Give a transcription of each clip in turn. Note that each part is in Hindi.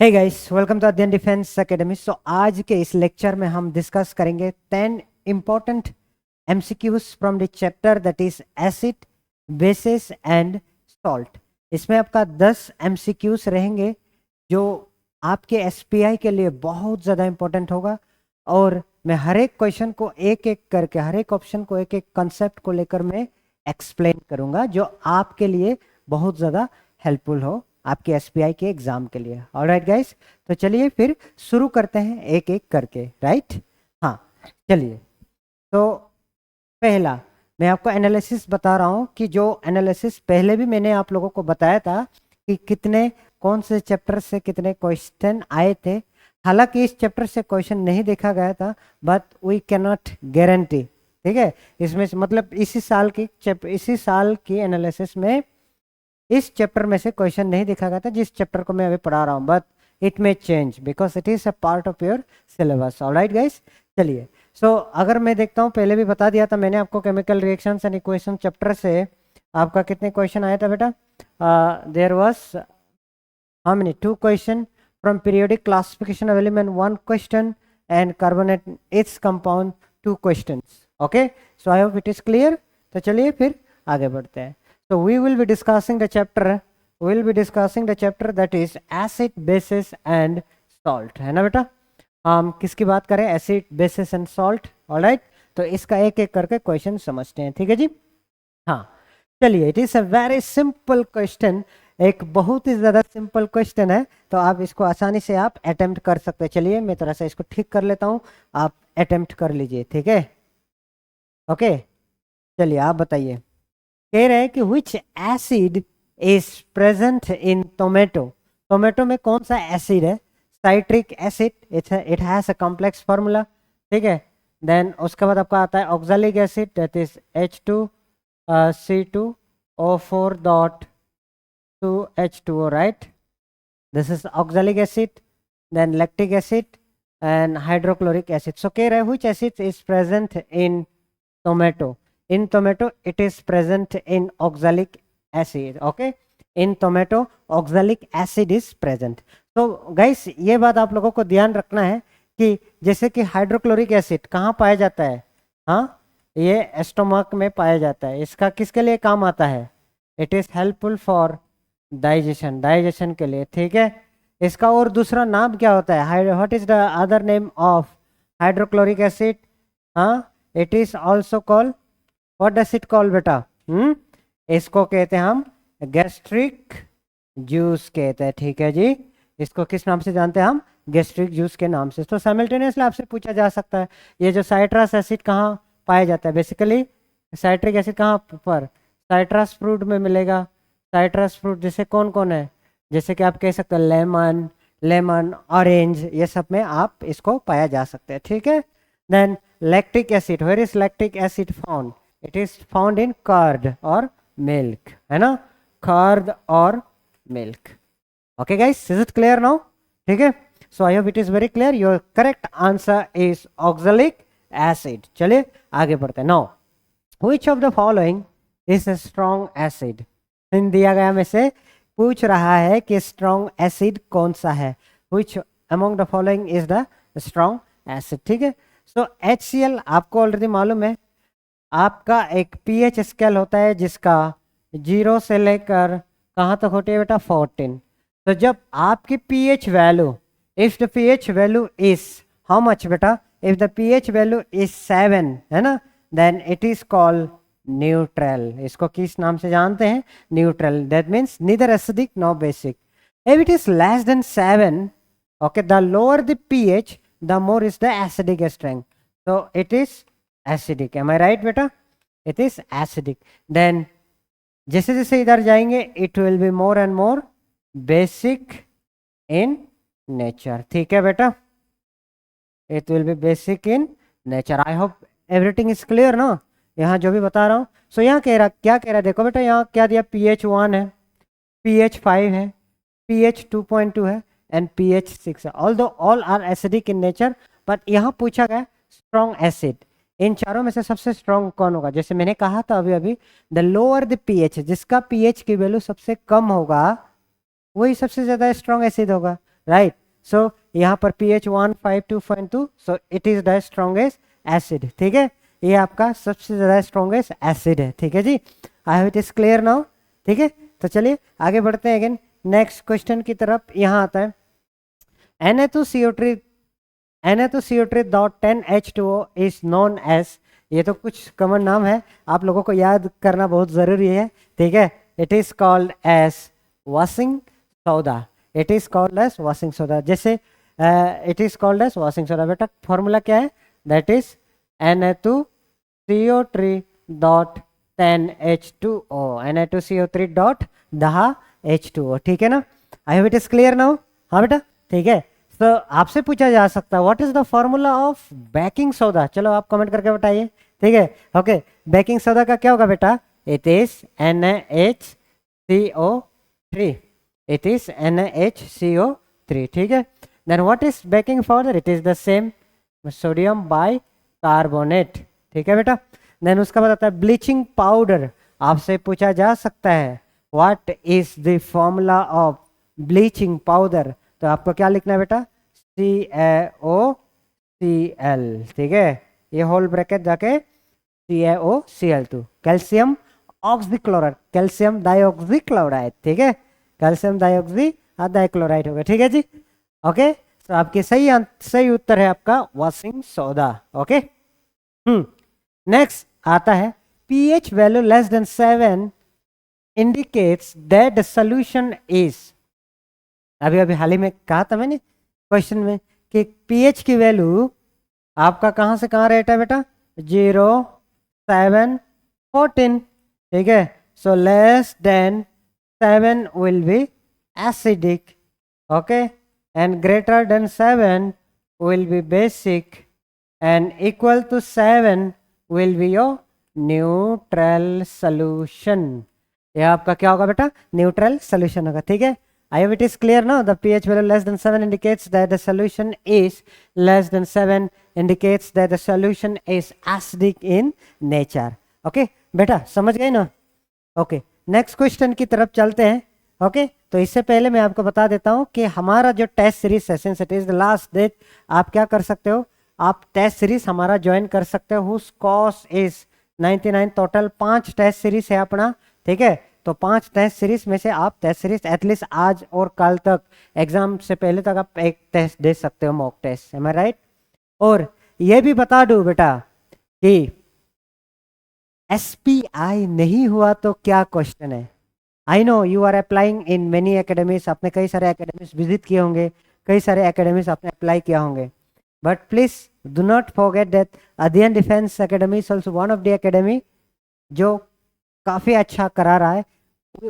हे गाइस, वेलकम टू अध्ययन डिफेंस एकेडमी। सो आज के इस लेक्चर में हम डिस्कस करेंगे 10 important MCQs from the chapter that is acid, basis and salt. इसमें आपका 10 एमसीक्यूज रहेंगे जो आपके एसपीआई के लिए बहुत ज़्यादा इंपॉर्टेंट होगा। और मैं हर एक क्वेश्चन को एक एक करके, हर एक ऑप्शन को एक एक कंसेप्ट को लेकर मैं एक्सप्लेन करूंगा जो आपके लिए बहुत ज़्यादा हेल्पफुल हो आपके एसपीआई के एग्जाम के लिए। ऑलराइट गाइस, तो चलिए फिर शुरू करते हैं एक एक करके। राइट, हाँ चलिए। तो पहला मैं आपको एनालिसिस बता रहा हूँ कि जो एनालिसिस पहले भी मैंने आप लोगों को बताया था कि कितने कौन से चैप्टर से कितने क्वेश्चन आए थे। हालांकि इस चैप्टर से क्वेश्चन नहीं देखा गया था, but we can not guarantee. ठीक है, इसमें मतलब इसी साल की एनालिसिस में इस चैप्टर में से क्वेश्चन नहीं देखा गया था जिस चैप्टर को मैं अभी पढ़ा रहा हूँ, but it may change because it is a part of your syllabus. Alright guys, चलिए। सो अगर मैं देखता हूँ, पहले भी बता दिया था मैंने आपको, chemical reactions and equation chapter से आपका कितने क्वेश्चन आया था बेटा? There was how many? 2 question from periodic classification of element, 1 question, and carbonate its compound 2 questions. Okay, so I hope it is clear. तो चलिए फिर आगे बढ़ते हैं। So we will be discussing the chapter. We will be discussing the chapter that is acid, bases and salt. है ना बेटा? हम किसकी बात करें? Acid, basis and salt. Alright, तो इसका एक एक करके क्वेश्चन समझते हैं। ठीक है जी, हाँ चलिए। It is a very simple question, एक बहुत ही ज़्यादा सिंपल क्वेश्चन है, तो आप इसको आसानी से आप अटेम्प्ट कर सकते हैं। चलिए मैं थोड़ा सा इसको ठीक कर लेता हूँ, आप अटेम्प्ट कर लीजिए। ठीक है, ओके। चलिए आप बताइए, कह रहे हैं कि which acid is present in tomato. Tomato में कौन सा एसिड है? Citric acid, it has a complex formula. ठीक है, देन उसके बाद आपका आता है oxalic acid, that is H2C2O4.2H2O, right? This is oxalic acid. Then lactic acid and hydrochloric acid. So कह रहे हैं which acid is present in tomato. In tomato it is present in oxalic acid. Okay, in tomato oxalic acid is present. तो गाइस ये बात आप लोगों को ध्यान रखना है कि जैसे कि हाइड्रोक्लोरिक एसिड कहाँ पाया जाता है? हाँ, ये स्टोमक में पाया जाता है। इसका किसके लिए काम आता है? It is helpful for digestion, digestion के लिए। ठीक है, इसका और दूसरा नाम क्या होता है? What is the other name of hydrochloric acid? हाँ, it is also called, what does it call बेटा? इसको कहते हैं हम गैस्ट्रिक जूस कहते हैं। ठीक है जी, इसको किस नाम से जानते हैं हम? गैस्ट्रिक जूस के नाम से। तो साइमल्टेनियसली आपसे पूछा जा सकता है ये जो साइट्रस एसिड कहाँ पाया जाता है? बेसिकली साइट्रिक एसिड कहाँ पर? साइट्रस फ्रूट में मिलेगा। साइट्रस फ्रूट जैसे कौन कौन है? जैसे कि आप कह सकते हैं लेमन, ऑरेंज, ये सब में आप इसको पाया जा सकता है। ठीक है, then lactic acid, where is lactic acid found? It is found in curd or milk, है ना? curd or milk. Okay guys, is it clear now? ठीक है, so I hope it is very clear. Your correct answer is oxalic acid. चलिए आगे बढ़ते हैं। Now which of the following is a strong acid? इन दिया गया में से पूछ रहा है कि strong acid कौन सा है? Which among the following is the strong acid? ठीक है, सो HCl आपको ऑलरेडी मालूम है, आपका एक pH स्केल होता है जिसका 0 से लेकर कहाँ तक होती है बेटा? 14। तो जब आपकी pH value, if the pH value is how much बेटा? If the pH value is 7, है ना, then it is called neutral. इसको किस नाम से जानते हैं? Neutral. That means neither acidic no basic. If it is less than 7, okay, the lower the pH, the more is the acidic strength. So it is acidic. Am I right beta? It is acidic. Then जैसे जैसे इधर जाएंगे it will be more and more basic in nature. ठीक है बेटा, it will be basic in nature. I hope everything is clear ना, यहाँ जो भी बता रहा हूँ। सो यहाँ कह रहा, क्या कह रहा है देखो बेटा, यहाँ क्या दिया? pH 1 है, pH 5 है, pH 2.2 है एंड pH 6 है। Although all are acidic in nature, but यहाँ पूछा गया स्ट्रॉन्ग एसिड। इन चारों में से सबसे स्ट्रॉन्ग कौन होगा? जैसे मैंने कहा था अभी अभी, द लोअर द pH, जिसका pH की वैल्यू सबसे कम होगा वही सबसे ज्यादा स्ट्रॉन्ग एसिड होगा। राइट. सो यहाँ पर pH 152.2, so it is the strongest acid. ठीक है, ये आपका सबसे ज़्यादा स्ट्रॉन्गेस्ट एसिड है. ठीक है जी, I hope it is clear now. ठीक है, तो चलिए आगे बढ़ते हैं अगेन नेक्स्ट क्वेश्चन की तरफ. यहाँ आता है Na2CO3 Na2CO3.10H2O is known as. ये तो कुछ कॉमन नाम है, आप लोगों को याद करना बहुत ज़रूरी है. ठीक है, it is called as washing soda. It is called as washing soda. जैसे it is called as washing soda. बेटा फॉर्मूला क्या है? That is Na2CO3.10H2O. Na2CO3.10H2O. ठीक है ना, I hope it is clear now. हाँ बेटा, ठीक है. तो आपसे पूछा जा सकता है what is the formula of baking soda. चलो आप कमेंट करके बताइए. ठीक है, ओके. बेकिंग सोडा का क्या होगा बेटा? It is NaHCO3. It is NaHCO3. ठीक है. Then what is baking powder? It is the same sodium bicarbonate. ठीक है बेटा. देन उसका बाद आता है ब्लीचिंग पाउडर. आपसे पूछा जा सकता है what is the formula of bleaching powder. तो आपको क्या लिखना है बेटा? CaOCl. ठीक है, ये होल ब्रैकेट जाके CaOCl2, कैल्शियम ऑक्सीक्लोराइड, कैल्शियम डाइऑक्सीक्लोराइड. ठीक है, कैल्शियम डाइक्लोराइड हो गया. ठीक है जी, ओके. तो आपके सही उत्तर है आपका वॉशिंग सोडा. ओके. नेक्स्ट आता है pH value less than 7 indicates that the solution is. अभी अभी हाल ही में कहा था मैंने क्वेश्चन में कि pH की वैल्यू आपका कहाँ से कहाँ रहता है बेटा? 0, 7, 14. ठीक है, so less than 7 will be acidic. Okay, and greater than 7 will be basic, and equal to 7 will be your neutral solution. ये आपका क्या होगा बेटा? न्यूट्रल सोल्यूशन होगा. ठीक है, I hope it is clear now. The pH value less than 7 indicates that the solution is less than 7 indicates that the solution is acidic in nature. Okay, बेटा समझ गए ना? Okay, next question की तरफ चलते हैं. Okay, तो इससे पहले मैं आपको बता देता हूँ कि हमारा जो test series session it is the last date. आप क्या कर सकते हो? आप टेस्ट सीरीज हमारा ज्वाइन कर सकते हो. Whose cost is 99. Total 5 test series है अपना. ठीक है, तो 5 टेस्ट सीरीज में से आप टेस्ट सीरीज एटलीस्ट आज और कल तक एग्जाम से पहले तक आप एक टेस्ट दे सकते हो, मॉक टेस्ट. एम आई राइट? और ये भी बता दूं बेटा कि SPI नहीं हुआ तो क्या क्वेश्चन है. I know you are applying in many academies. आपने कई सारे एकेडमीज विजिट किए होंगे, कई सारे एकेडमीज आपने अप्लाई किया होंगे, but please do not forget that Adhyayan defence academy is also one of the academy जो काफ़ी अच्छा करा रहा है.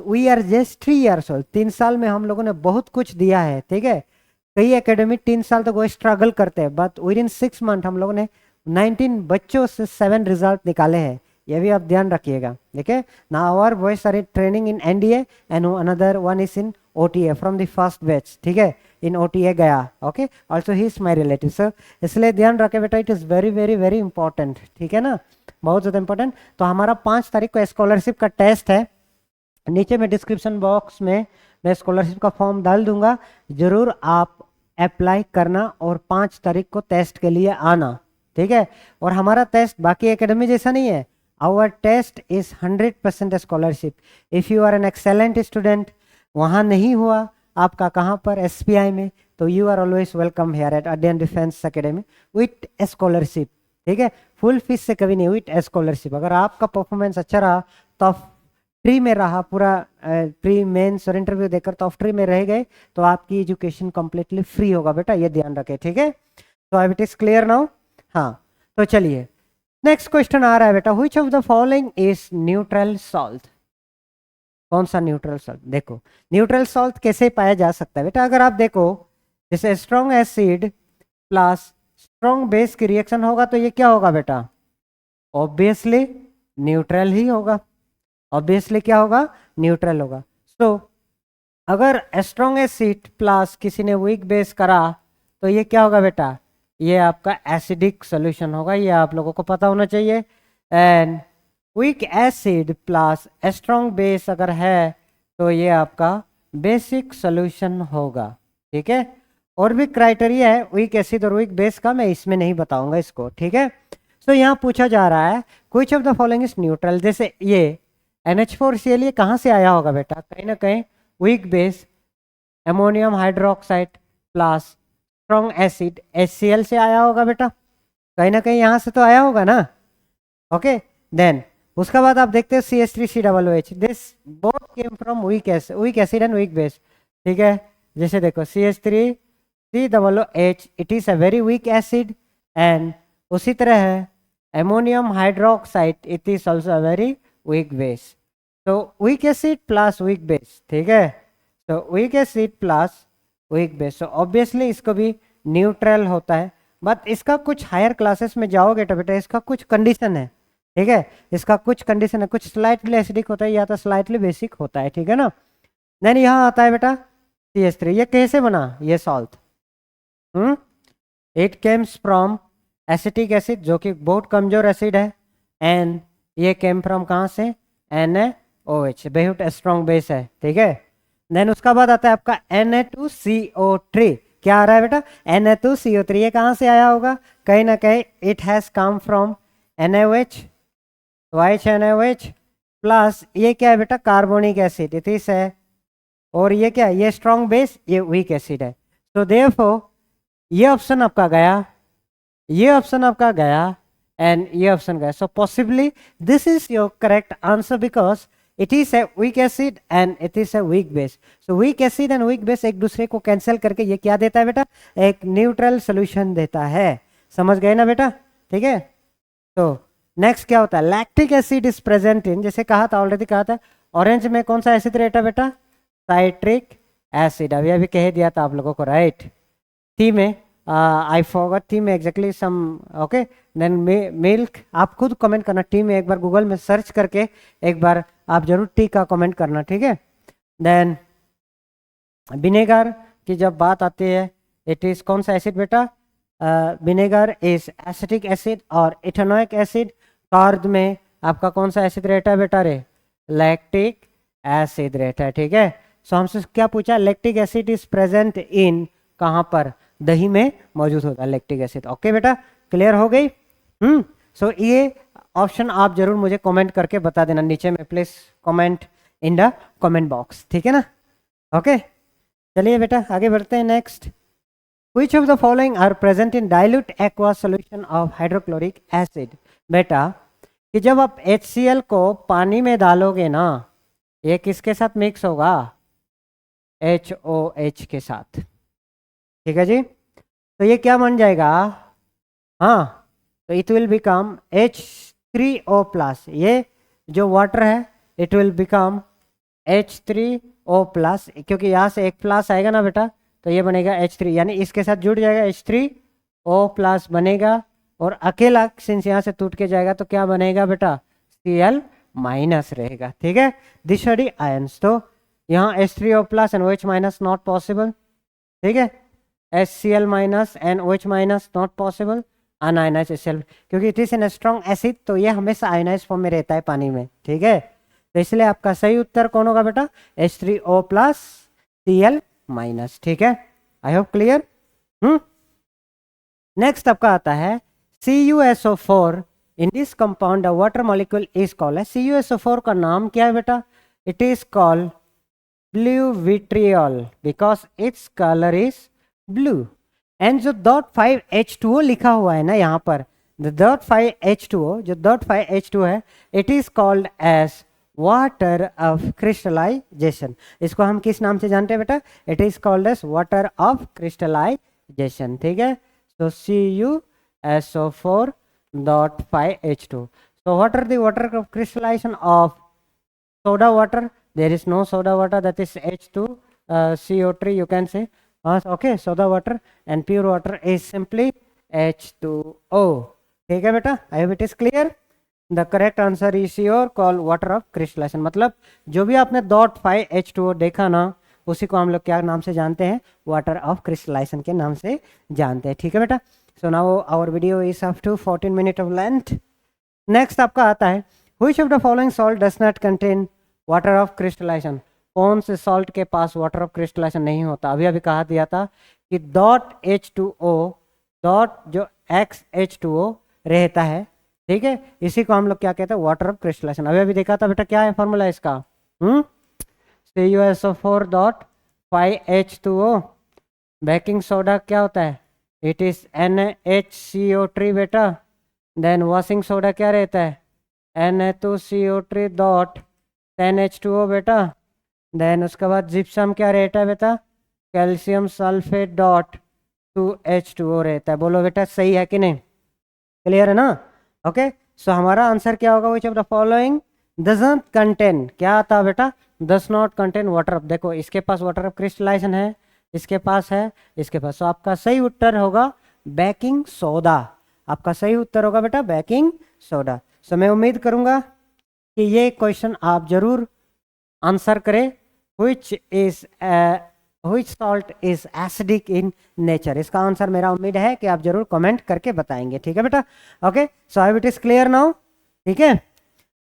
We are just 3 years old. 3 साल में हम लोगों ने बहुत कुछ दिया है. ठीक है, कई एकेडमी 3 साल तक वो स्ट्रगल करते हैं, बट विद इन 6 month हम लोगों ने 19 बच्चों से 7 रिजल्ट निकाले हैं. ये भी आप ध्यान रखिएगा. ठीक है, now our boys are training in NDA and another one is in OTA from the first batch. ठीक है, इन OTA गया. Okay, also he is my relative. So इसलिए ध्यान रखे बेटा, it is very very very important. ठीक है ना, बहुत ज़्यादा इंपॉर्टेंट. तो हमारा 5 तारीख को स्कॉलरशिप का टेस्ट है. नीचे में डिस्क्रिप्शन बॉक्स में मैं स्कॉलरशिप का फॉर्म डाल दूंगा. ज़रूर आप अप्लाई करना और 5 तारीख को टेस्ट के लिए आना. ठीक है, और हमारा टेस्ट बाकी एकेडमी जैसा नहीं है. Our test is 100% scholarship. If you are an excellent student, वहाँ नहीं हुआ आपका कहाँ पर SPI में, तो you are always welcome here at Adhyayan defence academy with scholarship. ठीक है, फुल फीस से कभी नहीं, विथ स्कॉलरशिप. अगर आपका परफॉर्मेंस अच्छा रहा, टॉप 3 में रहा, पूरा प्री मेंस और इंटरव्यू देकर टॉप 3 में रह गए, तो आपकी एजुकेशन कंप्लीटली फ्री होगा बेटा, ये ध्यान रखें. ठीक है, तो आई इट इज क्लियर नाउ. हाँ, तो चलिए नेक्स्ट क्वेश्चन आ रहा है बेटा. Which of the following is neutral salt. कौन सा न्यूट्रल सॉल्ट? देखो न्यूट्रल सॉल्ट कैसे पाया जा सकता है बेटा. अगर आप देखो जैसे strong acid plus strong base की रिएक्शन होगा तो ये क्या होगा बेटा? ऑब्वियसली न्यूट्रल ही होगा. ऑब्वियसली क्या होगा? न्यूट्रल होगा. सो अगर स्ट्रॉन्ग एसिड प्लस किसी ने वीक बेस करा तो ये क्या होगा बेटा? ये आपका एसिडिक सोल्यूशन होगा. ये आप लोगों को पता होना चाहिए. And week acid plus strong base अगर है तो ये आपका बेसिक सोल्यूशन होगा. ठीक है, और भी क्राइटेरिया है वीक एसिड और वीक बेस का, मैं इसमें नहीं बताऊंगा इसको, ठीक है। तो यहाँ पूछा जा रहा है which of the following is neutral. जैसे ये NH4Cl ये कहाँ से आया होगा बेटा, कहीं ना कहीं weak base ammonium hydroxide plus strong acid HCl से आया होगा बेटा, कहीं ना कहीं यहाँ से तो आया होगा ना। ओके, देन उसका बाद आप देखते हो CH3COOH, this both came from weak acid and weak base, ठीक है। जैसे देखो CH3COOH it is a very weak acid, and उसी तरह है ammonium hydroxide it is also a very weak base. तो weak acid plus weak base, ठीक है, तो weak acid plus weak base, तो ऑब्वियसली इसको भी न्यूट्रल होता है। बट इसका कुछ हायर क्लासेस में जाओगे तो बेटा इसका कुछ कंडीशन है, ठीक है, इसका कुछ कंडीशन है, कुछ स्लाइटली एसिडिक होता है या तो स्लाइटली बेसिक होता है, ठीक है ना। देन यहाँ आता है बेटा CH3, ये कैसे बना ये salt, it Kemps from acetic acid जो कि बहुत कमजोर एसिड है, एंड ये केम फ्रॉम कहाँ से NaOH, बहुत स्ट्रॉन्ग बेस है, ठीक है। देन उसका बाद आता है आपका Na2CO3, क्या आ रहा है बेटा Na2CO3, ये कहाँ से आया होगा, कहीं ना कहीं it has come from NaOH, वाइच NaOH plus ये क्या है बेटा कार्बोनिक एसिड इट इज है, और ये क्या है ये स्ट्रॉन्ग बेस, ये वीक एसिड है। तो देयरफॉर ये ऑप्शन आपका गया, ये ऑप्शन आपका गया, एंड ये ऑप्शन गया। So possibly this is your correct answer because it is a weak acid and it is a weak base. So weak acid and weak base एक दूसरे को कैंसिल करके ये क्या देता है बेटा, एक न्यूट्रल सोल्यूशन देता है, समझ गए ना बेटा, ठीक है। तो नेक्स्ट क्या होता है, लैक्टिक एसिड इज प्रेजेंट इन, जैसे कहा था ऑलरेडी कहा था, ऑरेंज में कौन सा एसिड रहता है बेटा, साइट्रिक एसिड, अभी कह दिया था आप लोगों को, राइट। थी में आई फॉरगॉट थी में exactly some, okay. Then milk, आप खुद कमेंट करना टी में, एक बार गूगल में सर्च करके एक बार आप जरूर टी का कमेंट करना, ठीक है। देन विनेगर की जब बात आती है, इट इज कौन सा एसिड बेटा, विनेगर इज एसिटिक एसिड और इथेनोइक एसिड। कार्ड में आपका कौन सा एसिड रहता है बेटा रे, लैक्टिक एसिड रहता है, ठीक है। सो हमसे क्या पूछा, लैक्टिक एसिड इज प्रेजेंट इन, कहाँ पर, दही में मौजूद होता है लैक्टिक एसिड। ओके बेटा, क्लियर हो गई। सो ये ऑप्शन आप जरूर मुझे कमेंट करके बता देना नीचे में, please comment in the comment box, ठीक है ना। ओके चलिए बेटा आगे बढ़ते हैं। Next, Which of the following are present in dilute aqueous solution of hydrochloric acid? बेटा कि जब आप HCl को पानी में डालोगे ना, ये किसके साथ मिक्स होगा, HOH के साथ, ठीक है जी। तो ये क्या बन जाएगा, हाँ, तो it will become H3O plus, ये जो वाटर है it will become H3O plus, क्योंकि यहाँ से एक प्लस आएगा ना बेटा, तो ये बनेगा H3, यानी इसके साथ जुड़ जाएगा H3O प्लस बनेगा, और अकेला सिंस यहाँ से टूट के जाएगा तो क्या बनेगा बेटा, Cl माइनस रहेगा, ठीक है। दिस आर दी आयंस, तो यहाँ H3O plus and OH minus not possible, ठीक है, HCl minus and OH minus not possible, un-ionised HCl, क्योंकि it is an strong acid, तो ये हमेशा आयनाइज्ड फॉर्म में रहता है पानी में, ठीक है। तो इसलिए आपका सही उत्तर कौन होगा बेटा, H3O प्लस Cl माइनस, ठीक है। I hope clear. नेक्स्ट आपका आता है CuSO4, in this compound the water molecule is called, CuSO4 का नाम क्या है बेटा, it is called blue vitriol because its colour is blue, and जो .5H2O लिखा हुआ है ना यहाँ पर, द .5H2O, जो .5H2O है, it is called as water of crystallization. इसको हम किस नाम से जानते हैं बेटा, it is called as water of crystallization, ठीक है। तो CuSO4 .5H2, so what are the water of crystallization of soda water, there is no soda water, that is H2CO3 you can say, okay, soda water, and pure water is simply H2O, ठीक है बेटा, I hope it is clear। The correct answer is your call water of crystallization, मतलब जो भी आपने .5H2O देखा ना, उसी को हम लोग क्या नाम से जानते हैं, वाटर ऑफ क्रिस्टलाइजेशन के नाम से जानते हैं, ठीक है बेटा। So now our video is up to 14 minute of length. Next आपका आता है which of the following salt does not contain water of crystallization, कौन से सॉल्ट के पास वाटर ऑफ क्रिस्टलाइजेशन नहीं होता? अभी अभी कहा दिया था कि डॉट H2O डॉट जो XH2O रहता है, ठीक है, इसी को हम लोग क्या कहते हैं? Water of crystallization. अभी अभी देखा था बेटा, क्या है फॉर्मूला इसका? CuSO4 dot 5H2O। Baking soda क्या होता है? इट इज NaHCO3 बेटा। देन वॉशिंग सोडा क्या रहता है? Na2CO3 डॉट 10H2O बेटा। देन उसके बाद जिप्सम क्या रहता है बेटा? कैल्शियम सल्फेट डॉट 2H2O रहता है। बोलो बेटा सही है कि नहीं? क्लियर है ना? ओके, सो हमारा आंसर क्या होगा? Which of the following doesn't contain, क्या था बेटा? Does not contain water of. देखो इसके पास वाटर ऑफ क्रिस्टलाइजेशन है, इसके पास है, इसके पास। सो आपका सही उत्तर होगा बेकिंग सोडा। आपका सही उत्तर होगा बेटा बेकिंग सोडा। सो मैं उम्मीद करूंगा कि ये क्वेश्चन आप जरूर आंसर करें। which salt is acidic in nature? इसका आंसर मेरा उम्मीद है कि आप जरूर कमेंट करके बताएंगे। ठीक है बेटा? Okay, so I it is clear now. ठीक है,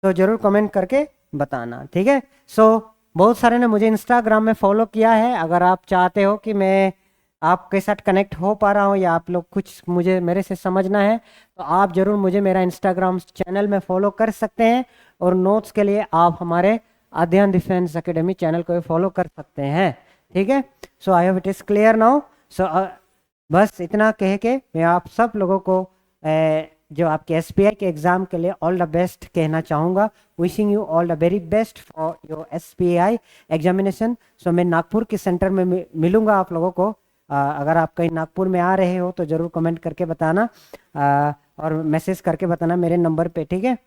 तो जरूर कमेंट करके बताना। ठीक है, सो बहुत सारे ने मुझे इंस्टाग्राम में फॉलो किया है। अगर आप चाहते हो कि मैं आपके साथ कनेक्ट हो पा रहा हूँ या आप लोग कुछ मुझे मेरे से समझना है, तो आप जरूर मुझे मेरा इंस्टाग्राम चैनल में फॉलो कर सकते हैं। और नोट्स के लिए आप हमारे अध्ययन डिफेंस एकेडमी चैनल को फॉलो कर सकते हैं। ठीक है, so I hope it is clear now. So बस इतना कह के मैं आप सब लोगों को जो आपके SBI के एग्ज़ाम के लिए ऑल द बेस्ट कहना चाहूँगा। Wishing you all the very best for your SBI examination. सो मैं नागपुर के सेंटर में मिलूँगा आप लोगों को। अगर आप कहीं नागपुर में आ रहे हो तो ज़रूर कमेंट करके बताना और मैसेज करके बताना मेरे नंबर पे। ठीक है,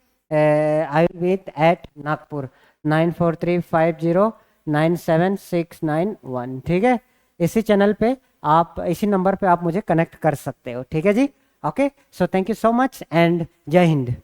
I will be at Nagpur 9435097691। ठीक है, इसी चैनल पे आप, इसी नंबर पे आप मुझे कनेक्ट कर सकते हो। ठीक है जी? Okay, so thank you so much and जय हिंद।